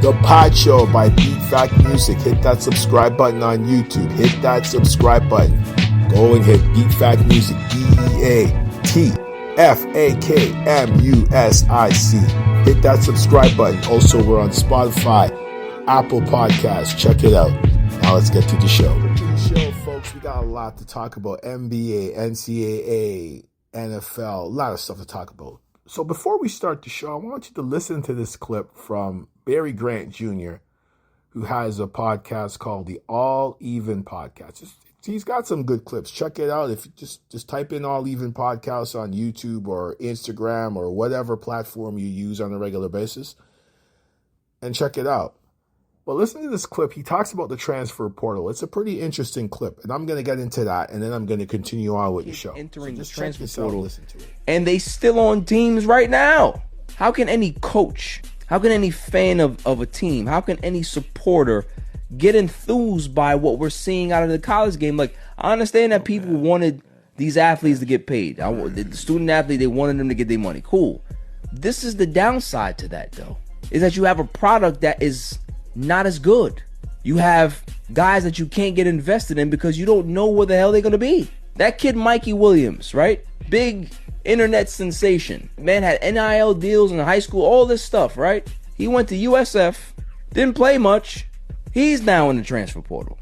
The Pod Show by Beat Fact Music. Hit that subscribe button on YouTube. Hit that subscribe button. Go and hit Beat Fact Music. BEATFAKMUSIC. Hit that subscribe button. Also, we're on Spotify, Apple Podcasts. Check it out. Now let's get to the show. Folks, we got a lot to talk about. NBA, NCAA, NFL, a lot of stuff to talk about. So before we start the show, I want you to listen to this clip from Barry Grant Jr., who has a podcast called the All Even Podcast. He's got some good clips. Check it out. If you just type in All Even Podcasts on YouTube or Instagram or whatever platform you use on a regular basis, and check it out. But listen to this clip. He talks about the transfer portal. It's a pretty interesting clip, and I'm going to get into that, and then I'm going to continue on with the show. Entering the transfer portal, listen to it. And they still on teams right now. How can any coach, how can any fan of a team, how can any supporter get enthused by what we're seeing out of the college game? Like, I understand that people wanted these athletes to get paid. The student athlete, they wanted them to get their money. Cool. This is the downside to that, though, is that you have a product that is not as good. You have guys that you can't get invested in because you don't know where the hell they're going to be. That kid, Mikey Williams, right? Big internet sensation. Man had NIL deals in high school, all this stuff, right? He went to USF, didn't play much. He's now in the transfer portal.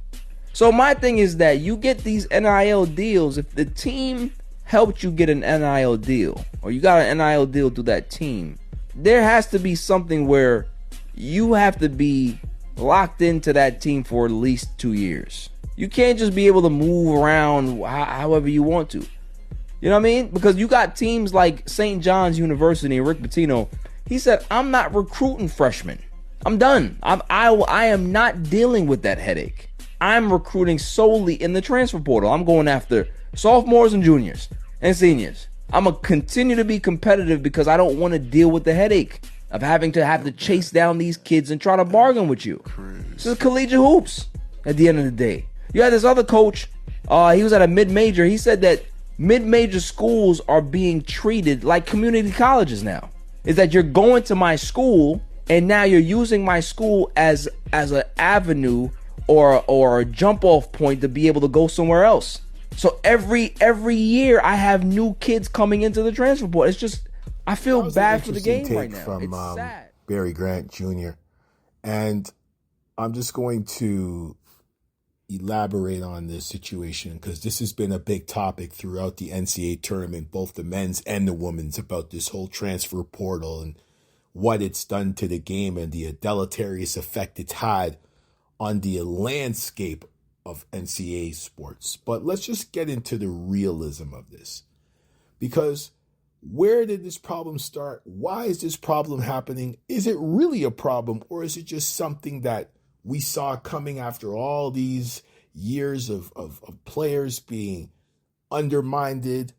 So my thing is that you get these NIL deals. If the team helped you get an NIL deal, or you got an NIL deal through that team, there has to be something where you have to be locked into that team for at least 2 years. You can't just be able to move around however you want to. You know what I mean? Because you got teams like St. John's University and Rick Pitino. He said, I'm not recruiting freshmen. I'm done. I am not dealing with that headache. I'm recruiting solely in the transfer portal. I'm going after sophomores and juniors and seniors. I'm going to continue to be competitive because I don't want to deal with the headache of having to chase down these kids and try to bargain with you. This is collegiate hoops at the end of the day. You had this other coach, he was at a mid-major. He said that mid-major schools are being treated like community colleges now. Is that you're going to my school and now you're using my school as an avenue or a jump-off point to be able to go somewhere else. So every year I have new kids coming into the transfer portal. It's just, I feel bad for the game right now. From, it's sad. Barry Grant Jr. And I'm just going to elaborate on this situation because this has been a big topic throughout the NCAA tournament, both the men's and the women's, about this whole transfer portal and what it's done to the game and the deleterious effect it's had on the landscape of NCAA sports. But let's just get into the realism of this, because where did this problem start? Why is this problem happening? Is it really a problem, or is it just something that we saw coming after all these years of players being undermined,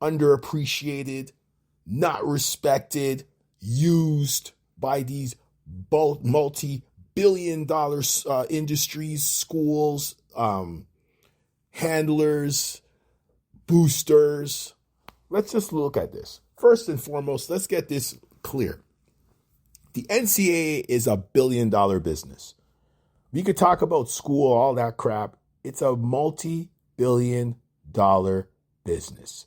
underappreciated, not respected, used by these multi-billion-dollar industries, schools, handlers, boosters? Let's just look at this. First and foremost, let's get this clear. The NCAA is a billion-dollar business. We could talk about school, all that crap. It's a multi-billion-dollar business.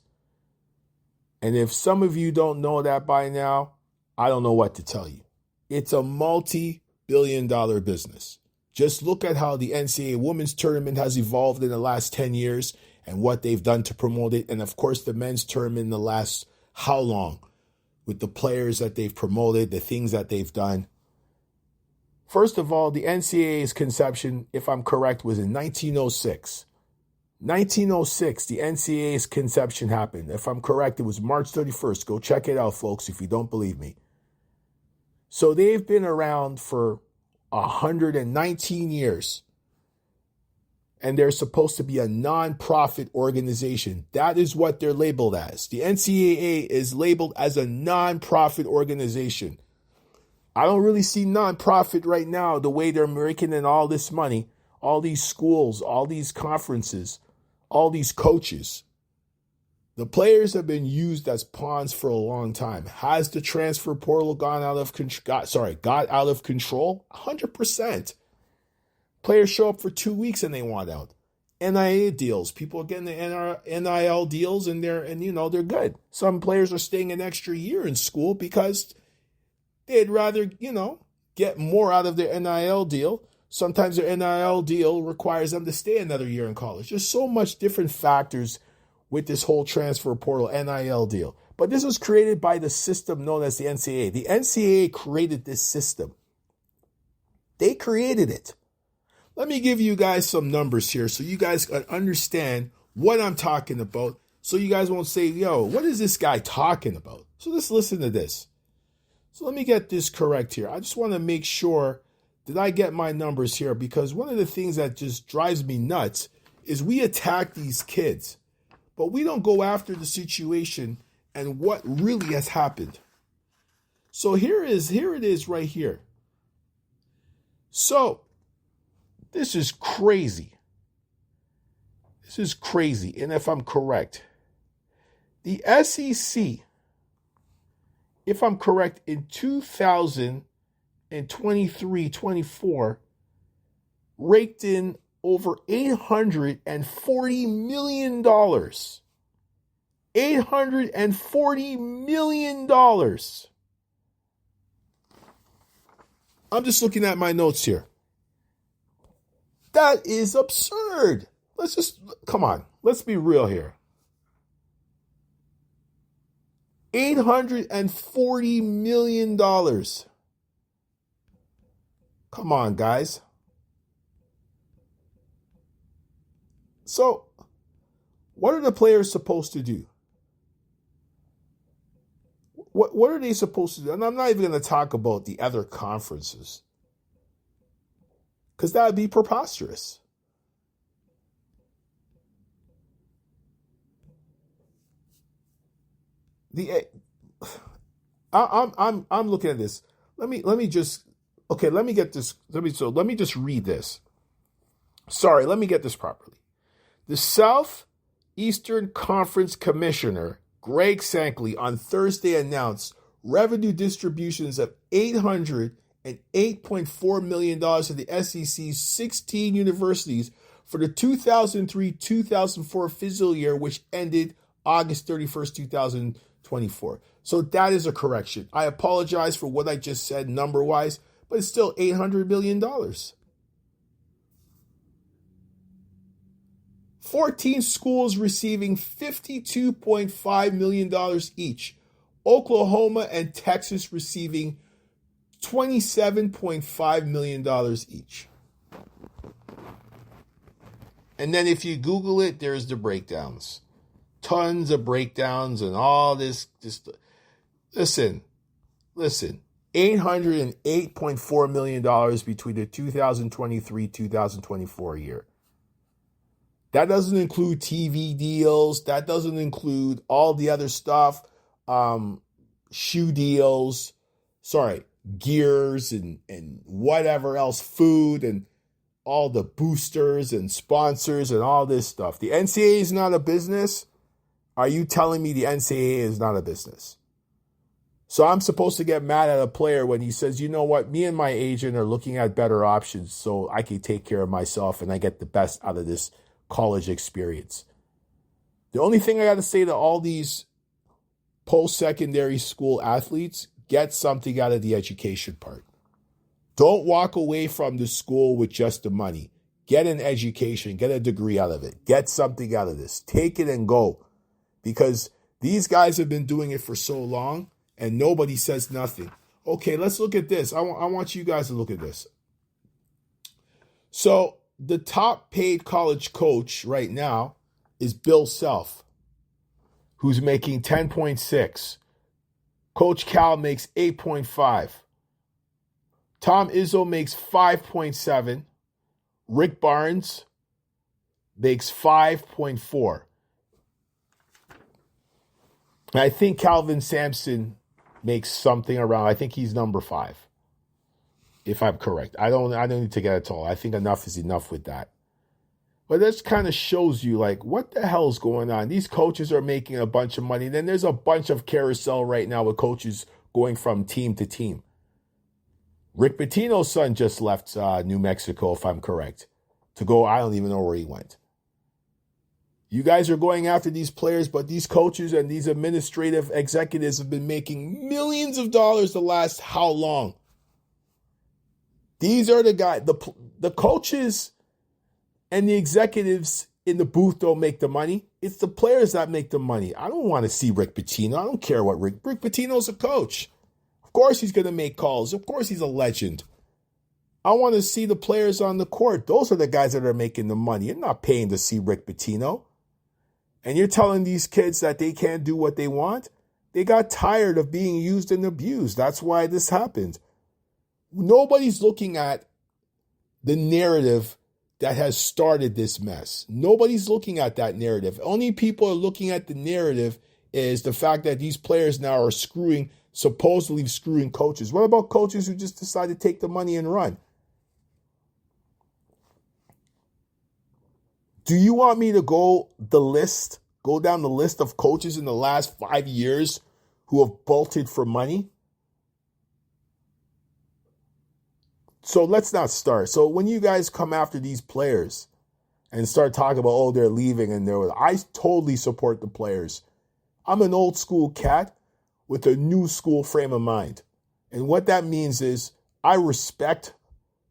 And if some of you don't know that by now, I don't know what to tell you. It's a multi-billion-dollar business. Just look at how the NCAA women's tournament has evolved in the last 10 years and what they've done to promote it. And of course, the men's tournament in the last how long, with the players that they've promoted, the things that they've done. First of all, the NCAA's conception, if I'm correct, was in 1906. 1906, the NCAA's conception happened. If I'm correct, it was March 31st. Go check it out, folks, if you don't believe me. So they've been around for 119 years. And they're supposed to be a non-profit organization. That is what they're labeled as. The NCAA is labeled as a non-profit organization. I don't really see non-profit right now the way they're making in all this money, all these schools, all these conferences, all these coaches. The players have been used as pawns for a long time. Has the transfer portal got out of control? 100%. Players show up for 2 weeks and they want out. NIL deals. People are getting the NIL deals and they're good. Some players are staying an extra year in school because they'd rather, get more out of their NIL deal. Sometimes their NIL deal requires them to stay another year in college. There's so much different factors with this whole transfer portal NIL deal. But this was created by the system known as the NCAA. The NCAA created this system. They created it. Let me give you guys some numbers here so you guys can understand what I'm talking about, so you guys won't say, yo, what is this guy talking about? So let's listen to this. So let me get this correct here. I just want to make sure that I get my numbers here, because one of the things that just drives me nuts is we attack these kids, but we don't go after the situation and what really has happened. So here it is right here. So this is crazy. This is crazy. And if I'm correct, the SEC, if I'm correct, in 2023-24, raked in over $840 million. $840 million. I'm just looking at my notes here. That is absurd. Come on. Let's be real here. $840 million. Come on, guys. So, what are the players supposed to do? What are they supposed to do? And I'm not even going to talk about the other conferences, because that would be preposterous. I'm looking at this. Let me just read this. Sorry, let me get this properly. The Southeastern Conference Commissioner, Greg Sankey, on Thursday announced revenue distributions of $808.4 million to the SEC's 16 universities for the 2003-2004 fiscal year, which ended August 31st, 2024. So that is a correction. I apologize for what I just said number-wise, but it's still $800 million. 14 schools receiving $52.5 million each. Oklahoma and Texas receiving $27.5 million each. And then if you Google it, there's the breakdowns. Tons of breakdowns and all this. Listen. $808.4 million between the 2023-2024 year. That doesn't include TV deals. That doesn't include all the other stuff. Shoe deals. Gears and whatever else. Food and all the boosters and sponsors and all this stuff. The NCAA is not a business. Are you telling me the NCAA is not a business? So I'm supposed to get mad at a player when he says, you know what, me and my agent are looking at better options so I can take care of myself and I get the best out of this college experience. The only thing I got to say to all these post-secondary school athletes, get something out of the education part. Don't walk away from the school with just the money. Get an education, get a degree out of it. Get something out of this. Take it and go. Because these guys have been doing it for so long and nobody says nothing. Okay, let's look at this. I want you guys to look at this. So the top paid college coach right now is Bill Self, who's making 10.6. Coach Cal makes 8.5. Tom Izzo makes 5.7. Rick Barnes makes 5.4. And I think Calvin Sampson makes something around, I think he's number 5. If I'm correct. I don't need to get it all. I think enough is enough with that. But this kind of shows you, like, what the hell's going on? These coaches are making a bunch of money. Then there's a bunch of carousel right now with coaches going from team to team. Rick Pitino's son just left New Mexico, if I'm correct, to go. I don't even know where he went. You guys are going after these players, but these coaches and these administrative executives have been making millions of dollars the last how long? These are the guys, the coaches and the executives in the booth don't make the money. It's the players that make the money. I don't want to see Rick Pitino. I don't care what Rick Pitino's a coach. Of course he's going to make calls. Of course he's a legend. I want to see the players on the court. Those are the guys that are making the money. You're not paying to see Rick Pitino. And you're telling these kids that they can't do what they want? They got tired of being used and abused. That's why this happened. Nobody's looking at the narrative that has started this mess. Nobody's looking at that narrative. Only people are looking at the narrative is the fact that these players now are supposedly screwing coaches. What about coaches who just decide to take the money and run? Do you want me to go down the list of coaches in the last 5 years who have bolted for money? So let's not start. So when you guys come after these players and start talking about, oh, they're leaving and I totally support the players. I'm an old school cat with a new school frame of mind. And what that means is I respect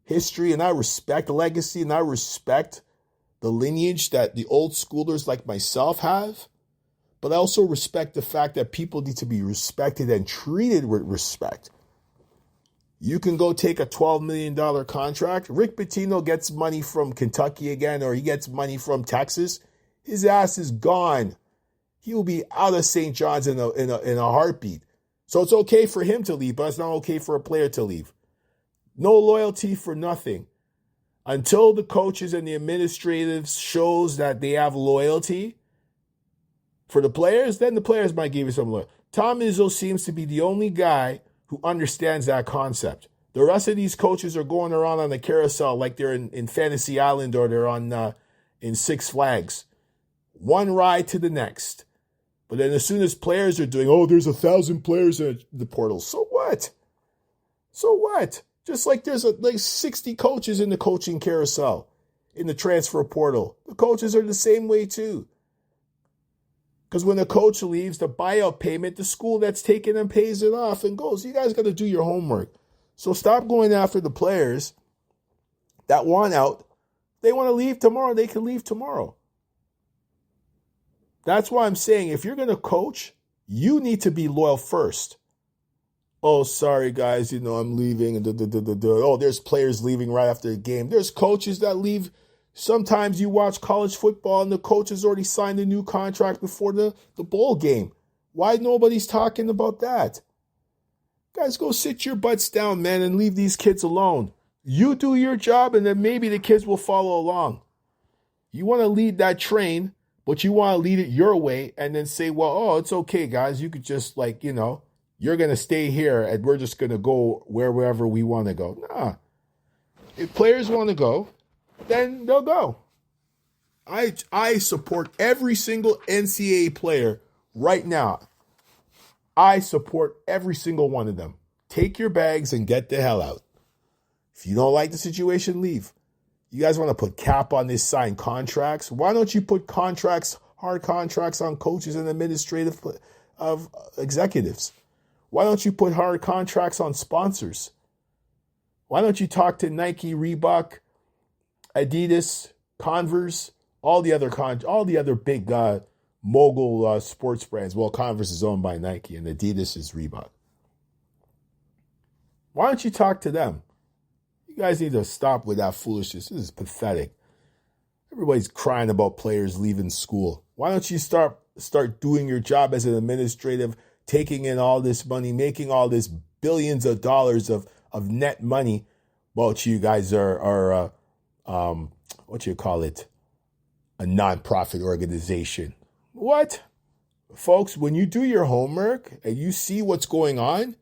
history and I respect legacy and I respect the lineage that the old schoolers like myself have. But I also respect the fact that people need to be respected and treated with respect. You can go take a $12 million contract. Rick Pitino gets money from Kentucky again, or he gets money from Texas. His ass is gone. He will be out of St. John's in a heartbeat. So it's okay for him to leave, but it's not okay for a player to leave. No loyalty for nothing. Until the coaches and the administratives shows that they have loyalty for the players, then the players might give you some loyalty. Tom Izzo seems to be the only guy who understands that concept. The rest of these coaches are going around on the carousel like they're in Fantasy Island or they're in Six Flags. One ride to the next. But then as soon as players are doing, oh, there's 1,000 players in the portal. So what? So what? Just like there's like 60 coaches in the coaching carousel, in the transfer portal. The coaches are the same way too. Because when a coach leaves, the buyout payment, the school that's taking them pays it off and goes, you guys got to do your homework. So stop going after the players that want out. They want to leave tomorrow, they can leave tomorrow. That's why I'm saying if you're going to coach, you need to be loyal first. Oh, sorry, guys, I'm leaving. Oh, there's players leaving right after the game. There's coaches that leave. Sometimes you watch college football and the coach has already signed a new contract before the bowl game. Why nobody's talking about that? Guys, go sit your butts down, man, and leave these kids alone. You do your job, and then maybe the kids will follow along. You want to lead that train, but you want to lead it your way and then say, well, oh, it's okay, guys. You could just you're going to stay here and we're just going to go wherever we want to go. Nah. If players want to go, then they'll go. I support every single NCAA player right now. I support every single one of them. Take your bags and get the hell out. If you don't like the situation, leave. You guys want to put cap on this signed contracts? Why don't you put hard contracts on coaches and administrative of executives? Why don't you put hard contracts on sponsors? Why don't you talk to Nike, Reebok, Adidas, Converse, all the other big mogul sports brands? Well, Converse is owned by Nike and Adidas is Reebok. Why don't you talk to them? You guys need to stop with that foolishness. This is pathetic. Everybody's crying about players leaving school. Why don't you start doing your job as an administrative, taking in all this money, making all this billions of dollars of net money? Well, you guys are what you call it, a nonprofit organization. What? Folks, when you do your homework and you see what's going on,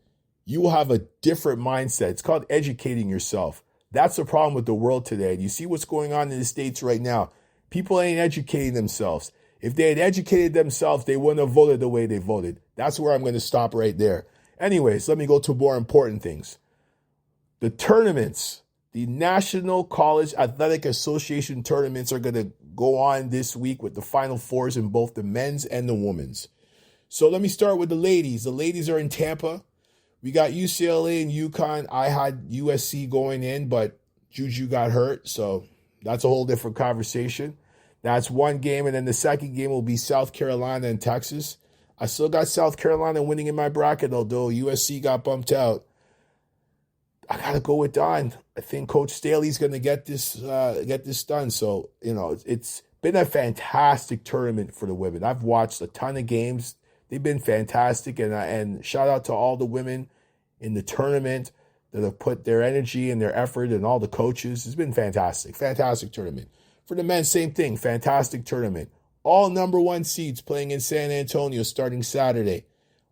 you will have a different mindset. It's called educating yourself. That's the problem with the world today. You see what's going on in the States right now. People ain't educating themselves. If they had educated themselves, they wouldn't have voted the way they voted. That's where I'm going to stop right there. Anyways, let me go to more important things. The tournaments, the National College Athletic Association tournaments are going to go on this week with the Final Fours in both the men's and the women's. So let me start with the ladies. The ladies are in Tampa. We got UCLA and UConn. I had USC going in, but Juju got hurt, so that's a whole different conversation. That's one game, and then the second game will be South Carolina and Texas. I still got South Carolina winning in my bracket, although USC got bumped out. I got to go with Don. I think Coach Staley's going to get this done. So, it's been a fantastic tournament for the women. I've watched a ton of games. They've been fantastic, and shout out to all the women in the tournament that have put their energy and their effort, and all the coaches. It's been fantastic. Fantastic tournament. For the men, same thing. Fantastic tournament. All number one seeds playing in San Antonio starting Saturday.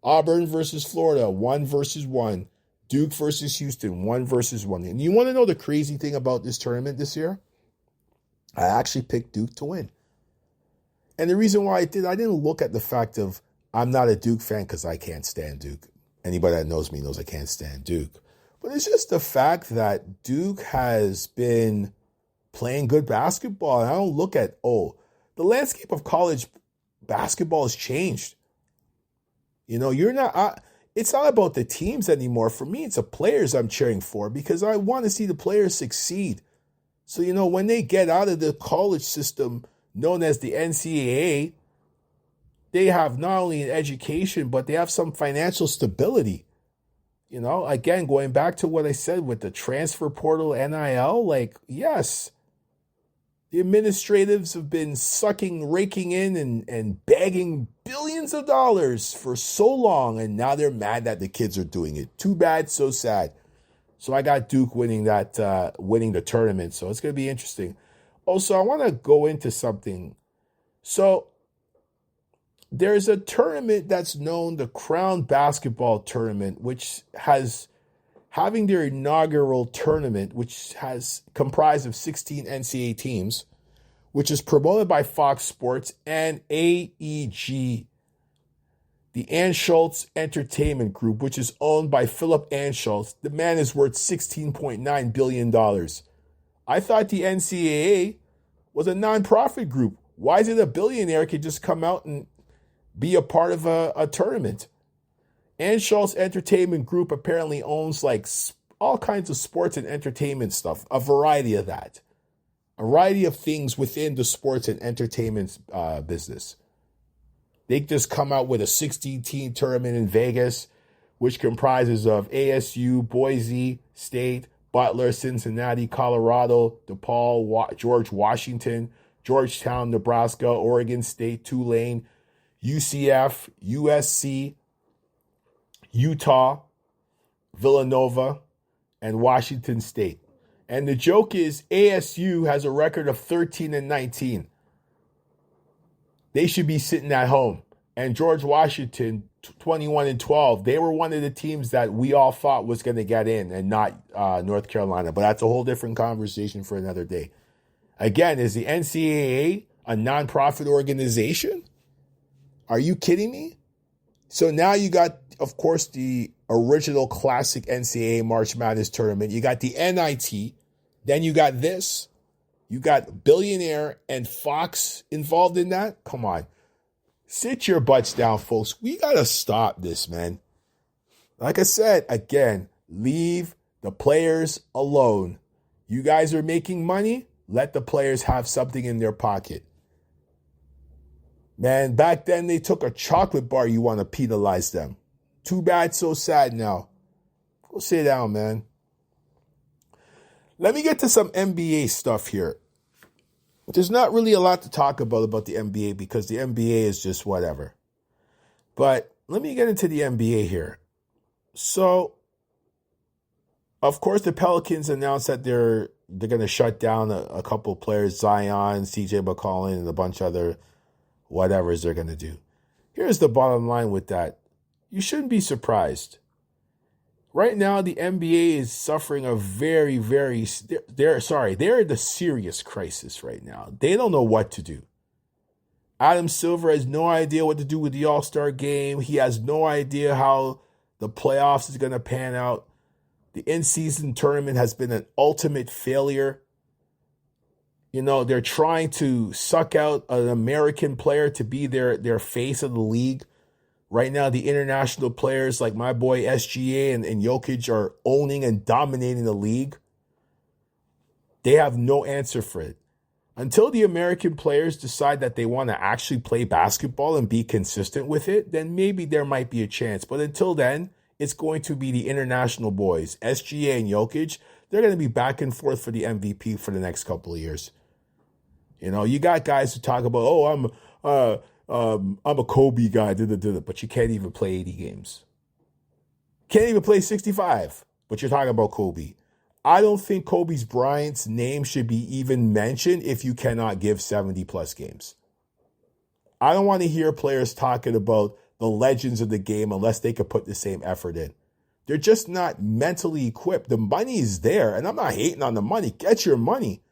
Auburn versus Florida, 1-1. Duke versus Houston, 1-1. And you want to know the crazy thing about this tournament this year? I actually picked Duke to win. And the reason why I didn't look at the fact of I'm not a Duke fan because I can't stand Duke. Anybody that knows me knows I can't stand Duke. But it's just the fact that Duke has been playing good basketball. And I don't look at, the landscape of college basketball has changed. It's not about the teams anymore. For me, it's the players I'm cheering for because I want to see the players succeed. So, when they get out of the college system known as the NCAA, they have not only an education, but they have some financial stability. Again, going back to what I said with the transfer portal, NIL, yes, the administratives have been raking in and bagging billions of dollars for so long, and now they're mad that the kids are doing it. Too bad, so sad. So I got Duke winning the tournament, so it's going to be interesting. Also, I want to go into something. So there's a tournament that's known the Crown Basketball Tournament, which has having their inaugural tournament, which has comprised of 16 NCAA teams, which is promoted by Fox Sports and AEG, the Anschutz Entertainment Group, which is owned by Philip Anschutz. The man is worth $16.9 billion. I thought the NCAA was a nonprofit group. Why is it a billionaire could just come out and be a part of a tournament? Anschutz Entertainment Group apparently owns all kinds of sports and entertainment stuff, a variety of that. A variety of things within the sports and entertainment business. They just come out with a 16-team tournament in Vegas, which comprises of ASU, Boise State, Butler, Cincinnati, Colorado, DePaul, George Washington, Georgetown, Nebraska, Oregon State, Tulane, UCF, USC, Utah, Villanova, and Washington State. And the joke is ASU has a record of 13-19. They should be sitting at home. And George Washington, 21-12. They were one of the teams that we all thought was going to get in and not North Carolina. But that's a whole different conversation for another day. Again, is the NCAA a nonprofit organization? Are you kidding me? So now you got, of course, the original classic NCAA March Madness tournament. You got the NIT. Then you got this. You got Billionaire and Fox involved in that. Come on. Sit your butts down, folks. We got to stop this, man. Like I said, again, leave the players alone. You guys are making money. Let the players have something in their pocket. Man, back then they took a chocolate bar. You want to penalize them. Too bad, so sad now. Go sit down, man. Let me get to some NBA stuff here. There's not really a lot to talk about the NBA because the NBA is just whatever. But let me get into the NBA here. So, of course, the Pelicans announced that they're going to shut down a couple of players, Zion, CJ McCollum, and a bunch of other whatevers they're going to do. Here's the bottom line with that. You shouldn't be surprised. Right now, the NBA is suffering a very, very, they're in a serious crisis right now. They don't know what to do. Adam Silver has no idea what to do with the All-Star game. He has no idea how the playoffs is going to pan out. The in-season tournament has been an ultimate failure. You know, they're trying to suck out an American player to be their face of the league. Right now, the international players like my boy SGA and Jokic are owning and dominating the league. They have no answer for it. Until the American players decide that they want to actually play basketball and be consistent with it, then maybe there might be a chance. But until then, it's going to be the international boys, SGA and Jokic. They're going to be back and forth for the MVP for the next couple of years. You know, you got guys who talk about, I'm a Kobe guy, but you can't even play 80 games. Can't even play 65, but you're talking about Kobe. I don't think Kobe Bryant's name should be even mentioned if you cannot give 70-plus games. I don't want to hear players talking about the legends of the game unless they could put the same effort in. They're just not mentally equipped. The money is there, and I'm not hating on the money. Get your money.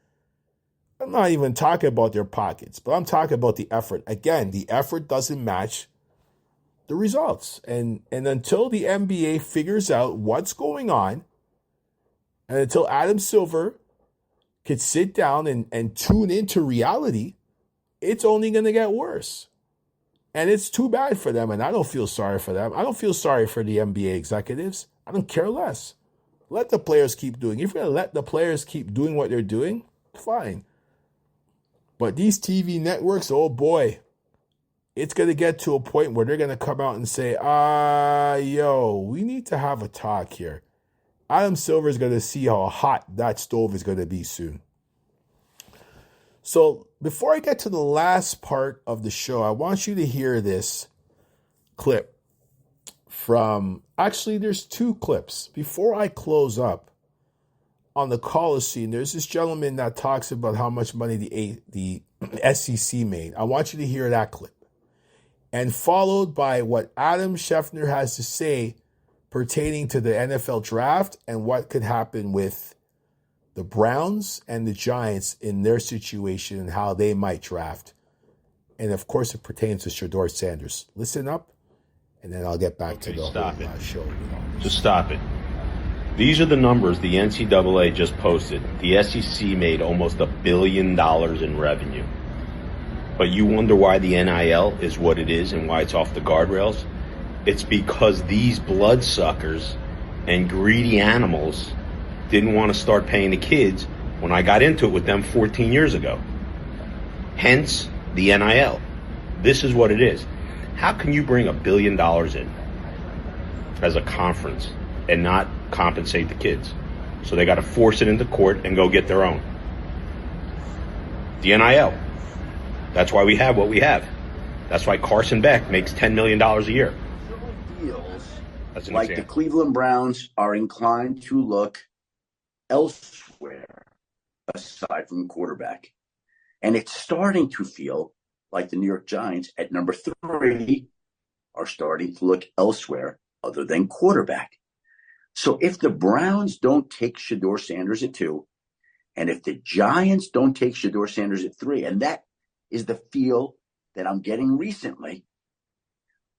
I'm not even talking about their pockets, but I'm talking about the effort. Again, the effort doesn't match the results. And until the NBA figures out what's going on, and until Adam Silver could sit down and tune into reality, it's only going to get worse. And it's too bad for them, and I don't feel sorry for them. I don't feel sorry for the NBA executives. I don't care less. Let the players keep doing. If you're going to let the players keep doing what they're doing, fine. But these TV networks, oh boy, it's going to get to a point where they're going to come out and say, we need to have a talk here. Adam Silver is going to see how hot that stove is going to be soon. So before I get to the last part of the show, I want you to hear this clip from, actually there's two clips. Before I close up on the Coliseum, there's this gentleman that talks about how much money the SEC made. I want you to hear that clip. And followed by what Adam Schefter has to say pertaining to the NFL draft and what could happen with the Browns and the Giants in their situation and how they might draft. And of course, it pertains to Shedeur Sanders. Listen up, and then I'll get back to the whole show. Just stop it. These are the numbers the NCAA just posted. The SEC made almost $1 billion in revenue. But you wonder why the NIL is what it is and why it's off the guardrails? It's because these bloodsuckers and greedy animals didn't want to start paying the kids when I got into it with them 14 years ago. Hence, the NIL. This is what it is. How can you bring $1 billion in as a conference and not compensate the kids? So they got to force it into court and go get their own. The NIL. That's why we have what we have. That's why Carson Beck makes $10 million a year. Feels like the Cleveland Browns are inclined to look elsewhere aside from quarterback. And it's starting to feel like the New York Giants at number 3 are starting to look elsewhere other than quarterback. So if the Browns don't take Shedeur Sanders at 2, and if the Giants don't take Shedeur Sanders at 3, and that is the feel that I'm getting recently,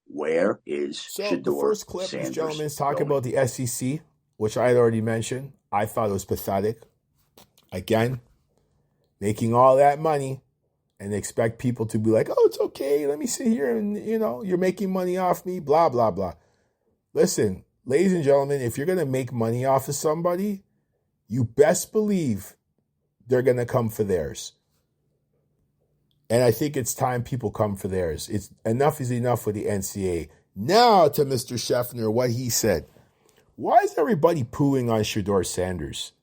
where is Shedeur the first clip, Sanders this gentleman is talking going? about the SEC, which I had already mentioned. I thought it was pathetic. Again, making all that money and expect people to be like, oh, it's okay, let me sit here and, you're making money off me, blah, blah, blah. Listen, ladies and gentlemen, if you're going to make money off of somebody, you best believe they're going to come for theirs. And I think it's time people come for theirs. It's enough is enough with the NCAA. Now to Mr. Schefter, what he said. Why is everybody pooing on Shedeur Sanders?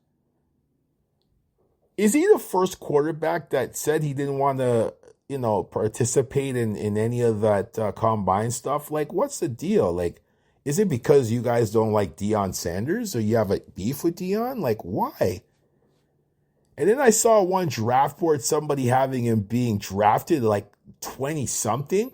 Is he the first quarterback that said he didn't want to, participate in any of that combine stuff? Like, what's the deal? Like, is it because you guys don't like Deion Sanders or you have a beef with Deion? Like, why? And then I saw one draft board, somebody having him being drafted like 20-something.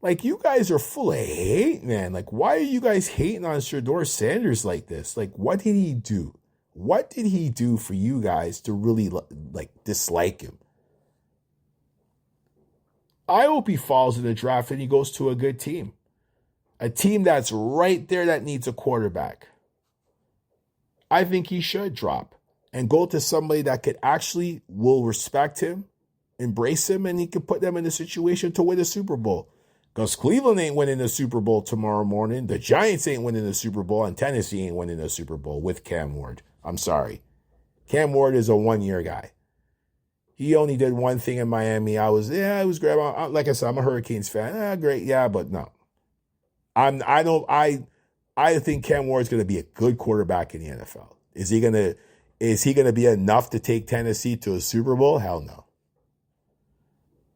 Like, you guys are full of hate, man. Like, why are you guys hating on Shedeur Sanders like this? Like, what did he do? What did he do for you guys to really, like, dislike him? I hope he falls in the draft and he goes to a good team. A team that's right there that needs a quarterback. I think he should drop and go to somebody that could actually will respect him, embrace him, and he could put them in a situation to win a Super Bowl. Because Cleveland ain't winning the Super Bowl tomorrow morning. The Giants ain't winning the Super Bowl, and Tennessee ain't winning the Super Bowl with Cam Ward. I'm sorry. Cam Ward is a one-year guy. He only did one thing in Miami. It was great. Like I said, I'm a Hurricanes fan. Great, yeah, but no. I think Cam Ward's going to be a good quarterback in the NFL. Is he going to be enough to take Tennessee to a Super Bowl? Hell no.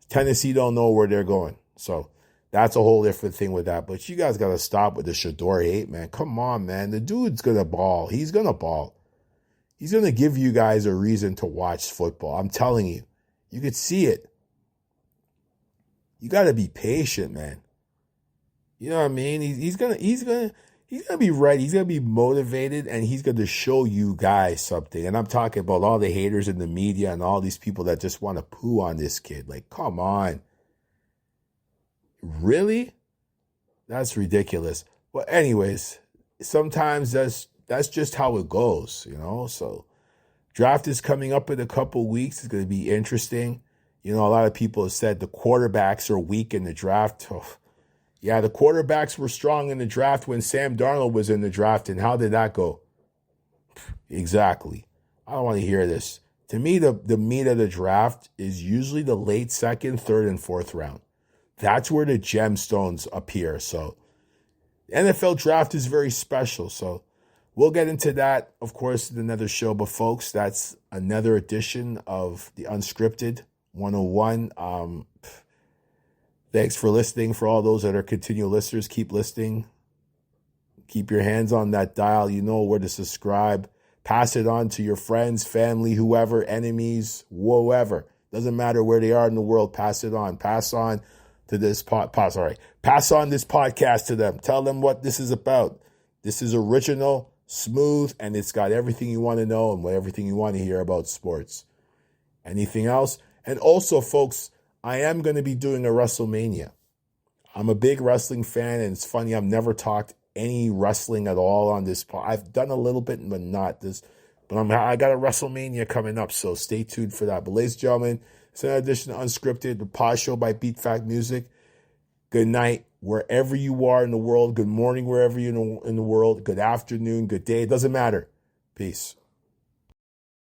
Tennessee don't know where they're going. So that's a whole different thing with that. But you guys got to stop with the Shedeur hate, man. Come on, man. The dude's going to ball. He's going to ball. He's going to give you guys a reason to watch football. I'm telling you. You could see it. You got to be patient, man. You know what I mean? He's gonna be ready. He's gonna be motivated, and he's gonna show you guys something. And I'm talking about all the haters in the media and all these people that just want to poo on this kid. Like, come on, really? That's ridiculous. Well, anyways, sometimes that's just how it goes, you know. So, draft is coming up in a couple weeks. It's gonna be interesting. You know, a lot of people have said the quarterbacks are weak in the draft. Oh, yeah, the quarterbacks were strong in the draft when Sam Darnold was in the draft, and how did that go? Exactly. I don't want to hear this. To me, the meat of the draft is usually the late second, third, and fourth round. That's where the gemstones appear. So the NFL draft is very special. So we'll get into that, of course, in another show. But, folks, that's another edition of the Unscripted 101. Thanks for listening. For all those that are continual listeners, keep listening. Keep your hands on that dial. You know where to subscribe. Pass it on to your friends, family, whoever, enemies, whoever. Doesn't matter where they are in the world. Pass it on. Pass on to this Pass on this podcast to them. Tell them what this is about. This is original, smooth, and it's got everything you want to know and everything you want to hear about sports. Anything else? And also, folks, I am going to be doing a WrestleMania. I'm a big wrestling fan, and it's funny, I've never talked any wrestling at all on this pod. I've done a little bit, but not this. But I got a WrestleMania coming up, so stay tuned for that. But ladies and gentlemen, it's another edition of Unscripted, the pod show by Beat Fact Music. Good night, wherever you are in the world. Good morning, wherever you're in the world. Good afternoon, good day. It doesn't matter. Peace.